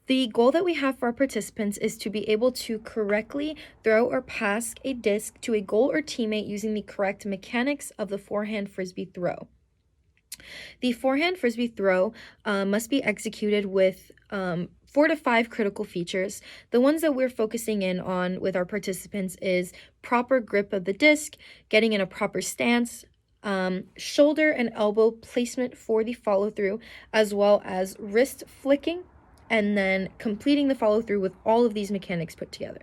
The goal that we have for our participants is to be able to correctly throw or pass a disc to a goal or teammate using the correct mechanics of the forehand frisbee throw. The forehand frisbee throw must be executed with 4 to 5 critical features. The ones that we're focusing in on with our participants is proper grip of the disc, getting in a proper stance, shoulder and elbow placement for the follow through, as well as wrist flicking, and then completing the follow through with all of these mechanics put together.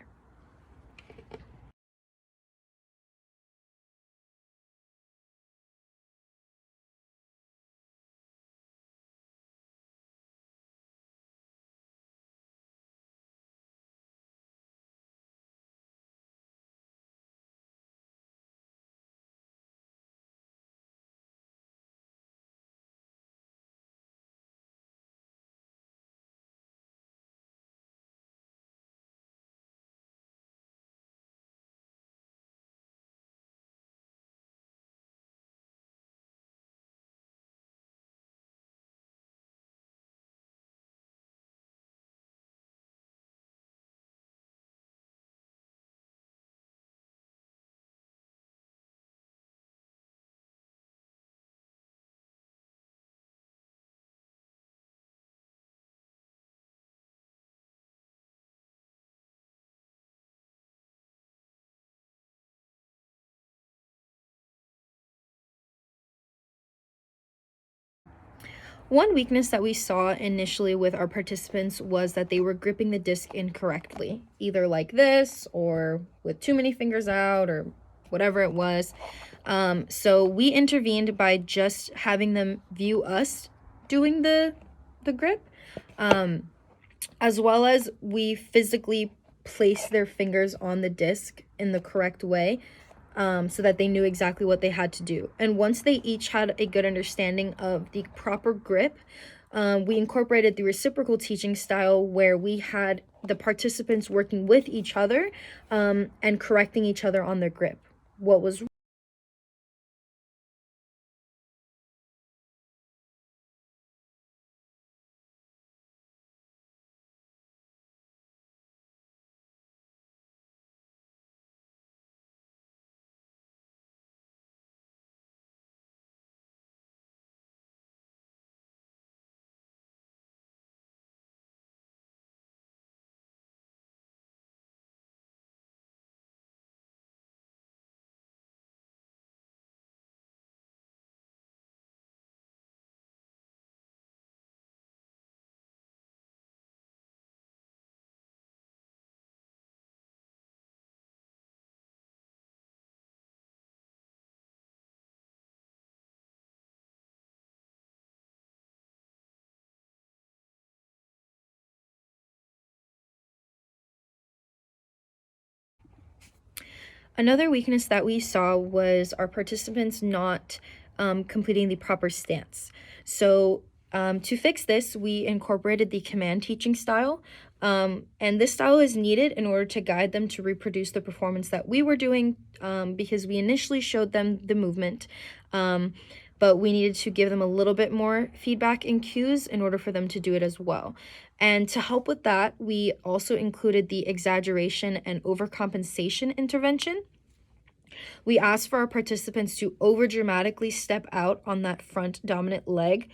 One weakness that we saw initially with our participants was that they were gripping the disc incorrectly, either like this or with too many fingers out or whatever it was. So we intervened by just having them view us doing the grip, as well as we physically placed their fingers on the disc in the correct way, so that they knew exactly what they had to do. And once they each had a good understanding of the proper grip, we incorporated the reciprocal teaching style where we had the participants working with each other and correcting each other on their grip. What was Another weakness that we saw was our participants not completing the proper stance. So to fix this, we incorporated the command teaching style. And this style is needed in order to guide them to reproduce the performance that we were doing, because we initially showed them the movement, but we needed to give them a little bit more feedback and cues in order for them to do it as well. And to help with that, we also included the exaggeration and overcompensation intervention. We asked for our participants to overdramatically step out on that front dominant leg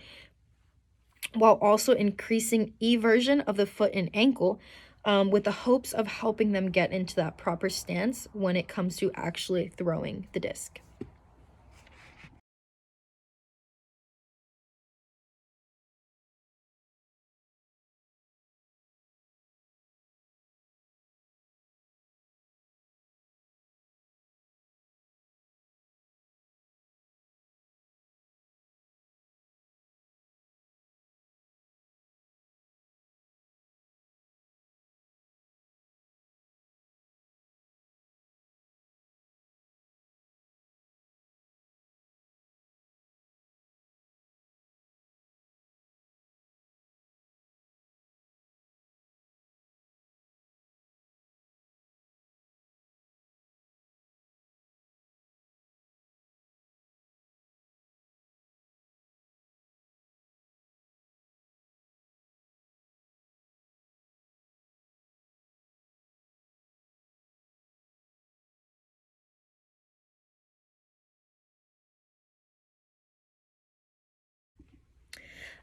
while also increasing eversion of the foot and ankle, with the hopes of helping them get into that proper stance when it comes to actually throwing the disc.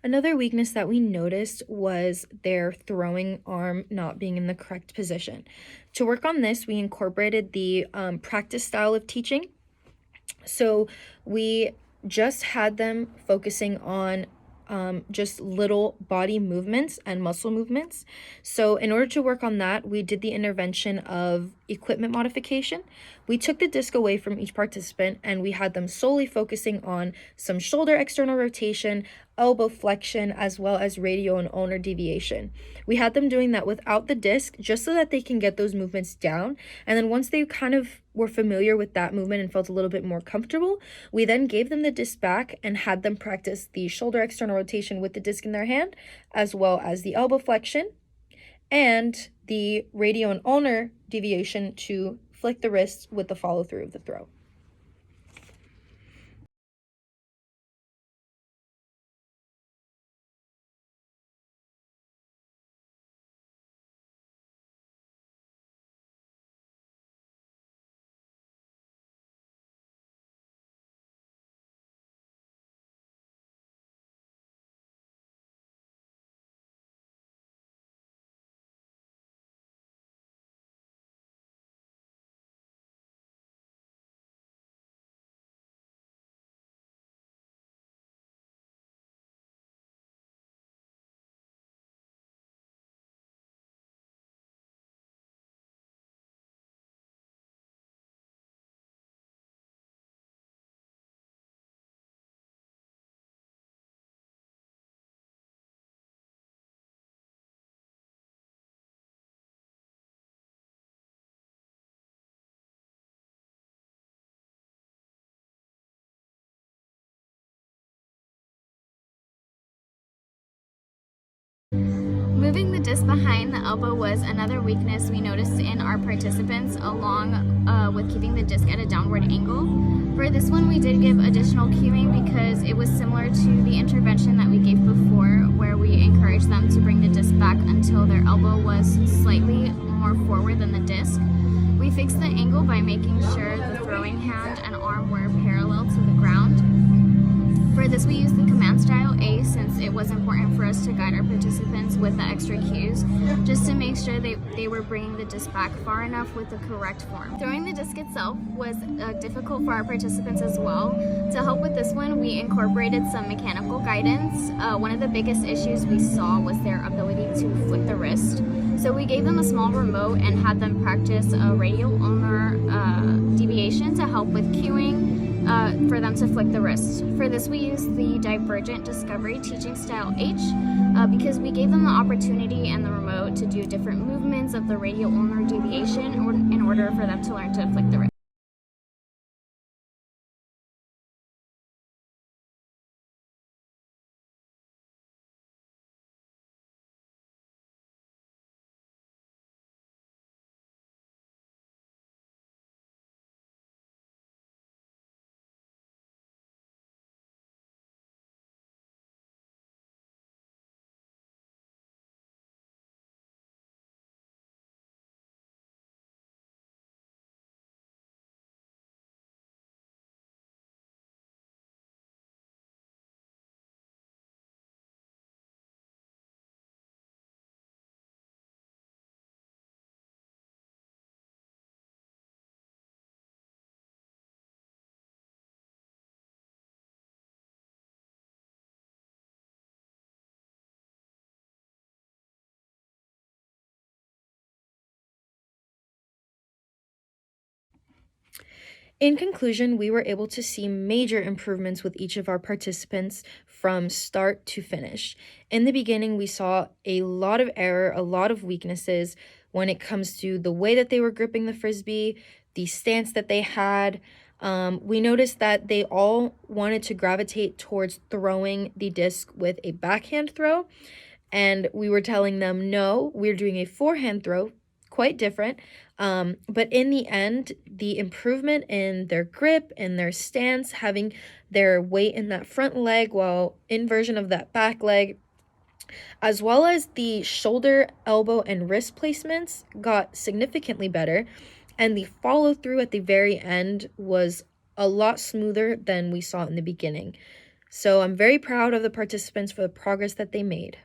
Another weakness that we noticed was their throwing arm not being in the correct position. To work on this, we incorporated the practice style of teaching. So we just had them focusing on just little body movements and muscle movements. So in order to work on that, we did the intervention of equipment modification. We took the disc away from each participant and we had them solely focusing on some shoulder external rotation, elbow flexion, as well as radial and ulnar deviation. We had them doing that without the disc just so that they can get those movements down. And then once they kind of were familiar with that movement and felt a little bit more comfortable, we then gave them the disc back and had them practice the shoulder external rotation with the disc in their hand, as well as the elbow flexion and the radial and ulnar deviation to flick the wrists with the follow through of the throw. Moving the disc behind the elbow was another weakness we noticed in our participants, along with keeping the disc at a downward angle. For this one, we did give additional cueing because it was similar to the intervention that we gave before, where we encouraged them to bring the disc back until their elbow was slightly more forward than the disc. We fixed the angle by making sure the throwing hand and arm were parallel to the ground. For this, we used the command style A since it was important for us to guide our participants with the extra cues, just to make sure they were bringing the disc back far enough with the correct form. Throwing the disc itself was difficult for our participants as well. To help with this one, we incorporated some mechanical guidance. One of the biggest issues we saw was their ability to flick the wrist. So we gave them a small remote and had them practice a radial ulnar deviation to help with cueing. For them to flick the wrist. For this, we used the Divergent Discovery Teaching Style H because we gave them the opportunity and the remote to do different movements of the radial ulnar deviation in order for them to learn to flick the wrist. In conclusion, we were able to see major improvements with each of our participants from start to finish. In the beginning, we saw a lot of error, a lot of weaknesses when it comes to the way that they were gripping the frisbee, the stance that they had. We noticed that they all wanted to gravitate towards throwing the disc with a backhand throw, and we were telling them, no, we're doing a forehand throw, quite different. But in the end, the improvement in their grip and their stance, having their weight in that front leg while inversion of that back leg, as well as the shoulder, elbow, and wrist placements got significantly better. And the follow through at the very end was a lot smoother than we saw in the beginning. So I'm very proud of the participants for the progress that they made.